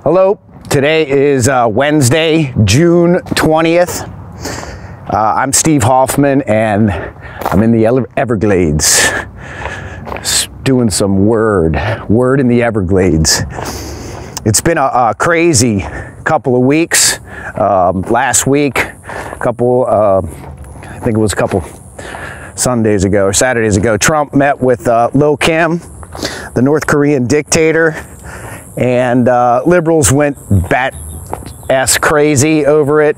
Hello, today is Wednesday, June 20th. I'm Steve Hoffman and I'm in the Everglades doing some word in the Everglades. It's been a crazy couple of weeks. Last week, I think it was a couple Sundays ago or Saturdays ago, Trump met with Lil Kim, the North Korean dictator, and liberals went bat-ass crazy over it.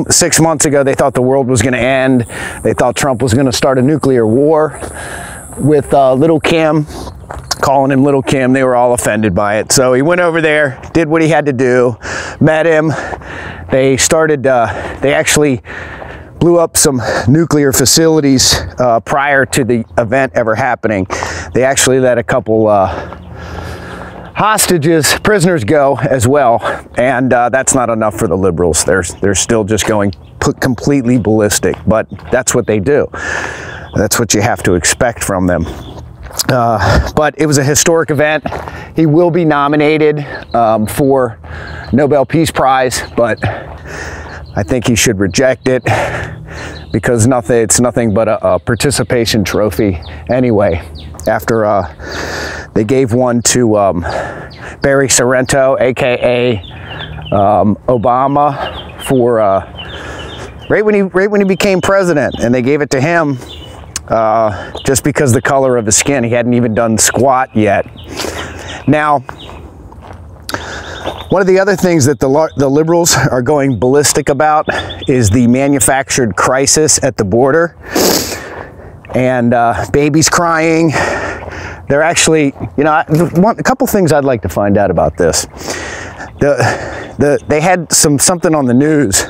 6 months ago, they thought the world was going to end. They thought Trump was going to start a nuclear war with Little Kim, calling him Little Kim. They were all offended by it. So he went over there, did what he had to do, met him. They started, they actually blew up some nuclear facilities prior to the event ever happening. They actually let a couple hostages, prisoners go as well, and that's not enough for the liberals. They're still just going completely ballistic, but that's what they do. That's what you have to expect from them. But it was a historic event. He will be nominated for Nobel Peace Prize, but I think he should reject it because it's nothing but a participation trophy anyway. After they gave one to Barry Sorrento, aka Obama, for right when he became president, and they gave it to him just because the color of his skin. He hadn't even done squat yet. Now, one of the other things that the liberals are going ballistic about is the manufactured crisis at the border, and babies crying. They're actually, you know, a couple things I'd like to find out about this. They had something on the news,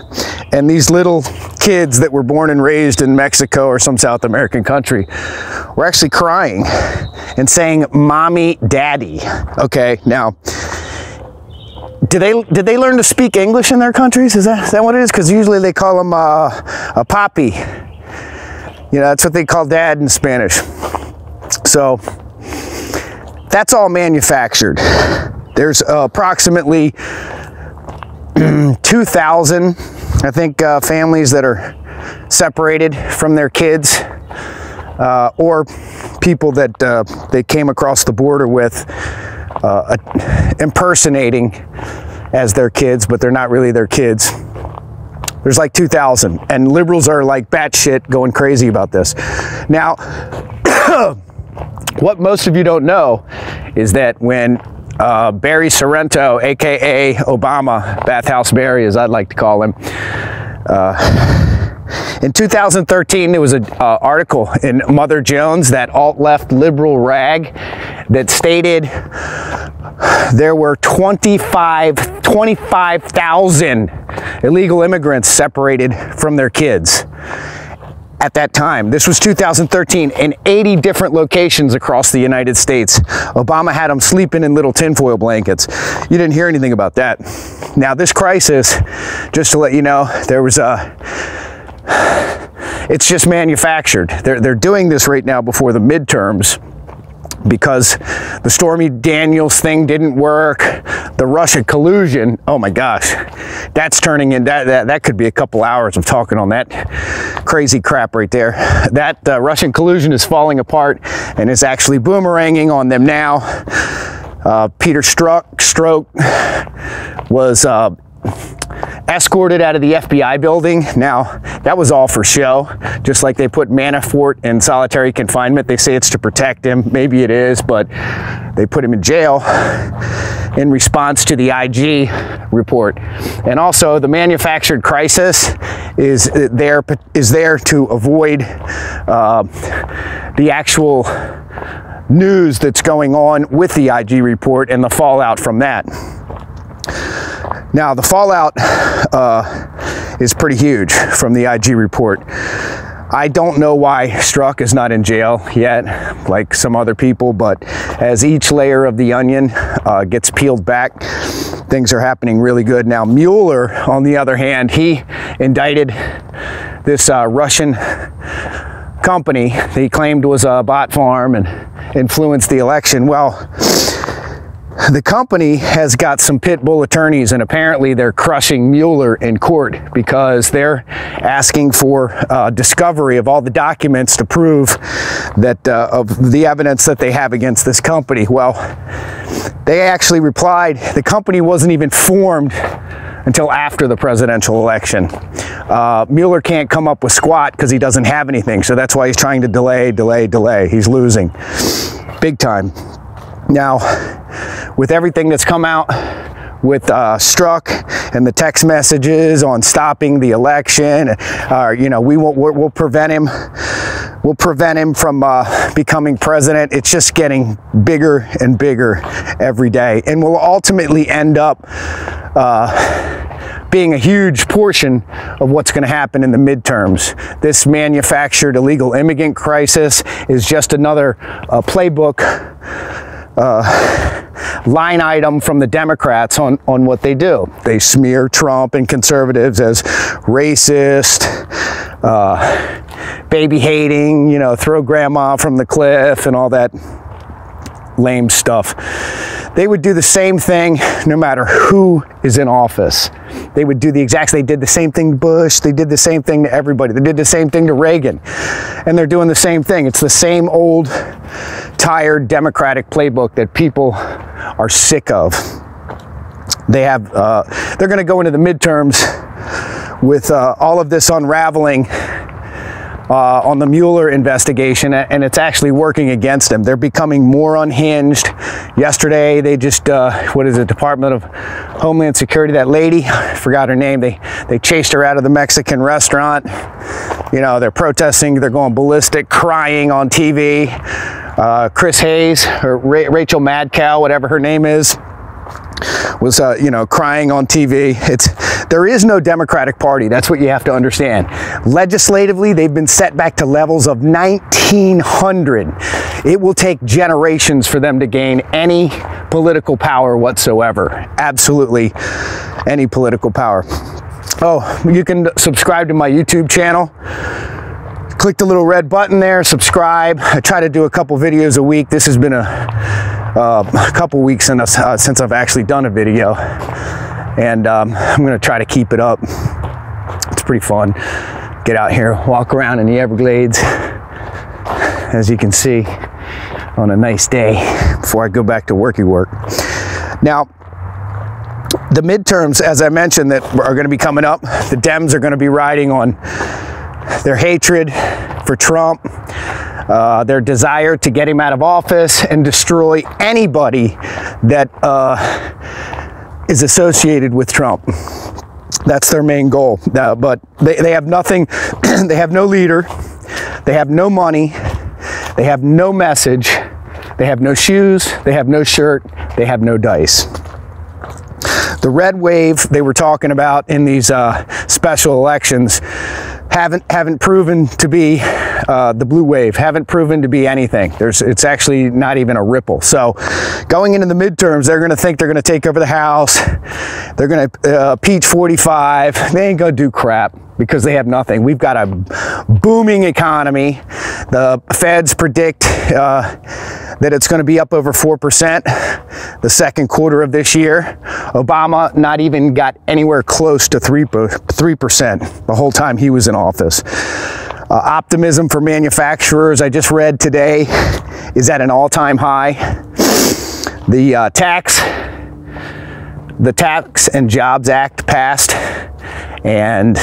and these little kids that were born and raised in Mexico or some South American country were actually crying and saying, "Mommy, Daddy." Okay, now, did they learn to speak English in their countries? Is that what it is? Because usually they call them a papi. You know, that's what they call dad in Spanish. So that's all manufactured. There's approximately 2,000, I think, families that are separated from their kids, or people that they came across the border with, impersonating as their kids, but they're not really their kids. There's like 2,000, and liberals are like batshit going crazy about this. Now, what most of you don't know is that when Barry Sorrento, aka Obama, Bathhouse Barry as I'd like to call him, in 2013 there was an article in Mother Jones, that alt-left liberal rag, that stated there were 25,000 illegal immigrants separated from their kids at that time. This was 2013, in 80 different locations across the United States. Obama had them sleeping in little tinfoil blankets. You didn't hear anything about that. Now, this crisis, just to let you know, it's just manufactured. They're doing this right now before the midterms, because the Stormy Daniels thing didn't work. The Russia collusion, oh my gosh, that's turning in, that could be a couple hours of talking on that crazy crap right there. That Russian collusion is falling apart, and it's actually boomeranging on them now. Peter Strzok was escorted out of the FBI building. Now, that was all for show. Just like they put Manafort in solitary confinement. They say it's to protect him. Maybe it is, but they put him in jail in response to the IG report. And also, the manufactured crisis is there to avoid the actual news that's going on with the IG report and the fallout from that. Now, the fallout is pretty huge from the IG report. I don't know why Strzok is not in jail yet, like some other people, but as each layer of the onion gets peeled back, things are happening really good. Now, Mueller, on the other hand, he indicted this Russian company that he claimed was a bot farm and influenced the election. Well, The company has got some pit bull attorneys, and apparently they're crushing Mueller in court because they're asking for discovery of all the documents to prove that of the evidence that they have against this company. Well, they actually replied the company wasn't even formed until after the presidential election. Mueller can't come up with squat because he doesn't have anything, so that's why he's trying to delay. He's losing big time. Now, with everything that's come out with Strzok and the text messages on stopping the election, you know, we'll prevent him. We'll prevent him from becoming president. It's just getting bigger and bigger every day, and will ultimately end up being a huge portion of what's going to happen in the midterms. This manufactured illegal immigrant crisis is just another playbook line item from the Democrats on what they do. They smear Trump and conservatives as racist, baby hating, you know, throw grandma from the cliff and all that lame stuff. They would do the same thing no matter who is in office. They would do the exact, they did the same thing to Bush, they did the same thing to everybody, they did the same thing to Reagan, and they're doing the same thing. It's the same old, tired Democratic playbook that people are sick of. They have, they're gonna go into the midterms with all of this unraveling on the Mueller investigation, and it's actually working against them. They're becoming more unhinged. Yesterday, they just, what is it, Department of Homeland Security, that lady, I forgot her name, they chased her out of the Mexican restaurant. You know, they're protesting, they're going ballistic, crying on TV. Chris Hayes, or Rachel Madcow, whatever her name is, was, you know, crying on TV. There is no Democratic Party. That's what you have to understand. Legislatively, they've been set back to levels of 1900. It will take generations for them to gain any political power whatsoever. Absolutely any political power. Oh, you can subscribe to my YouTube channel. Click the little red button there, subscribe. I try to do a couple videos a week. This has been a couple weeks since I've actually done a video, and I'm gonna try to keep it up. It's pretty fun. Get out here, walk around in the Everglades, as you can see, on a nice day before I go back to work. Now, the midterms, as I mentioned, that are going to be coming up, the Dems are going to be riding on their hatred for Trump, their desire to get him out of office and destroy anybody that is associated with Trump. That's their main goal. But they have nothing, they have no leader, they have no money, they have no message, they have no shoes, they have no shirt, they have no dice. The red wave they were talking about in these special elections haven't proven to be the blue wave, haven't proven to be anything. It's actually not even a ripple. So going into the midterms, they're going to think they're going to take over the House. They're going to peach 45. They ain't going to do crap because they have nothing. We've got a booming economy. The feds predict that it's going to be up over 4% the second quarter of this year. Obama not even got anywhere close to 3% the whole time he was in office. Optimism for manufacturers, I just read today, is at an all-time high. The Tax and Jobs Act passed, and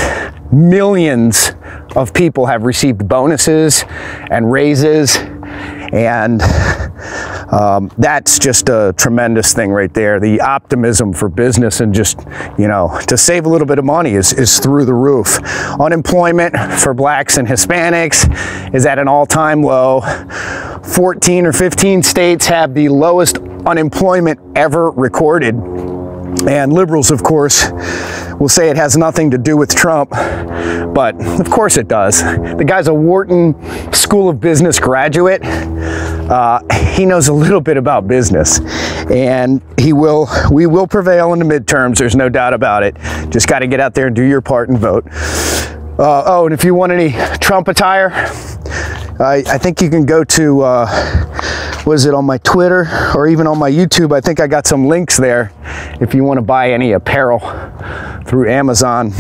millions of people have received bonuses and raises, and that's just a tremendous thing right there. The optimism for business and just, you know, to save a little bit of money is through the roof. Unemployment for blacks and Hispanics is at an all-time low. 14 or 15 states have the lowest unemployment ever recorded. And liberals, of course, will say it has nothing to do with Trump, but of course it does. The guy's a Wharton School of Business graduate. He knows a little bit about business, and we will prevail in the midterms. There's no doubt about it. Just got to get out there and do your part and vote. Oh, and if you want any Trump attire, I think you can go to was it on my Twitter or even on my YouTube? I think I got some links there if you want to buy any apparel through Amazon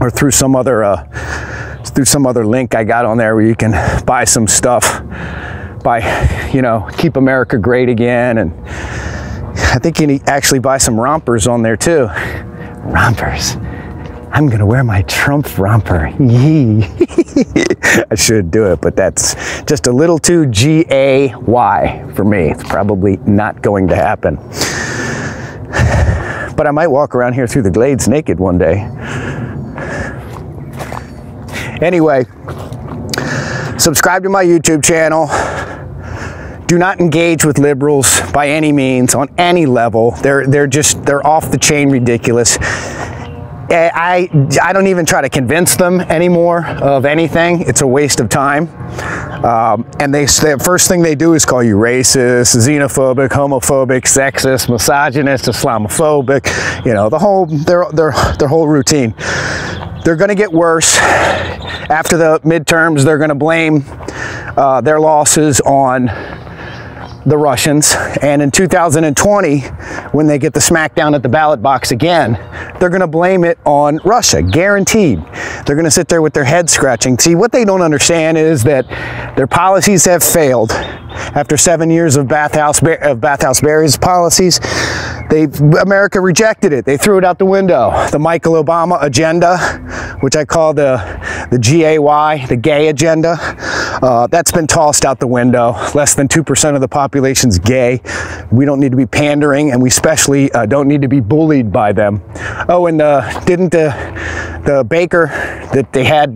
or through some other link I got on there where you can buy some stuff by, you know, Keep America Great Again. And I think you can actually buy some rompers on there too. Rompers. I'm gonna wear my Trump romper. Yee. I should do it, but that's just a little too GAY for me. It's probably not going to happen. But I might walk around here through the glades naked one day. Anyway, subscribe to my YouTube channel. Do not engage with liberals by any means, on any level. They're off the chain ridiculous. I don't even try to convince them anymore of anything. It's a waste of time. And the first thing they do is call you racist, xenophobic, homophobic, sexist, misogynist, Islamophobic. You know, their whole routine. They're going to get worse. After the midterms, they're going to blame their losses on the Russians, and in 2020, when they get the smackdown at the ballot box again, they're going to blame it on Russia, guaranteed. They're going to sit there with their heads scratching. See, what they don't understand is that their policies have failed. After 7 years of Bathhouse Berry's policies, America rejected it. They threw it out the window. The Michael Obama agenda, which I call the GAY, the gay agenda, that's been tossed out the window. Less than 2% of the population's gay. We don't need to be pandering, and we especially don't need to be bullied by them. Oh, and didn't the baker that they had,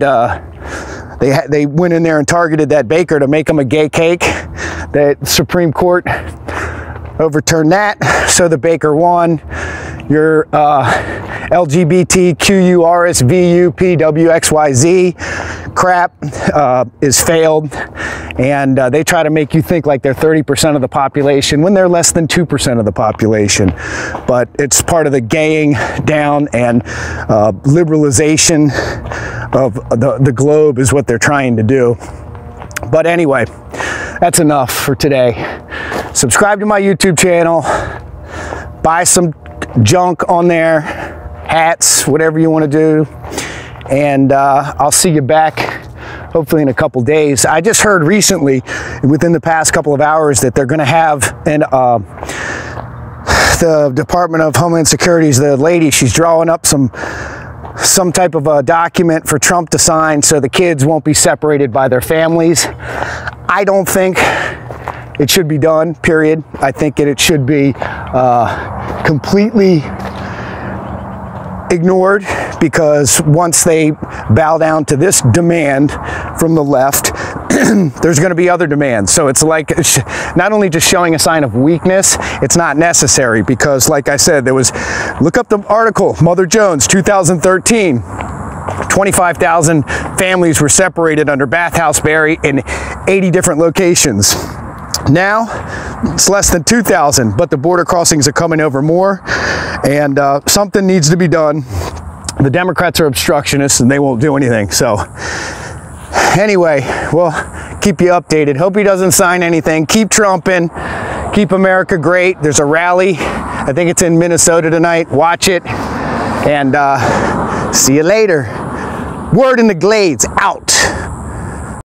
they went in there and targeted that baker to make him a gay cake. The Supreme Court overturned that, so the baker won. Your LGBTQRSVUPWXYZ crap is failed, and they try to make you think like they're 30% of the population when they're less than 2% of the population. But it's part of the gaying down and liberalization of the globe is what they're trying to do. But anyway, that's enough for today. Subscribe to my YouTube channel. Buy some junk on there, hats, whatever you want to do. And I'll see you back hopefully in a couple days. I just heard recently, within the past couple of hours, that they're going to have the Department of Homeland Security's the lady, she's drawing up some type of a document for Trump to sign so the kids won't be separated by their families. I don't think it should be done, period. I think it should be completely ignored, because once they bow down to this demand from the left, there's going to be other demands. So it's like, it's not only just showing a sign of weakness, it's not necessary, because like I said, look up the article, Mother Jones, 2013. 25,000 families were separated under Bathhouse Berry in 80 different locations. Now, it's less than 2,000, but the border crossings are coming over more, and something needs to be done. The Democrats are obstructionists, and they won't do anything. So, anyway, we'll keep you updated. Hope he doesn't sign anything. Keep trumping. Keep America great. There's a rally. I think it's in Minnesota tonight. Watch it, and see you later. Word in the Glades, out.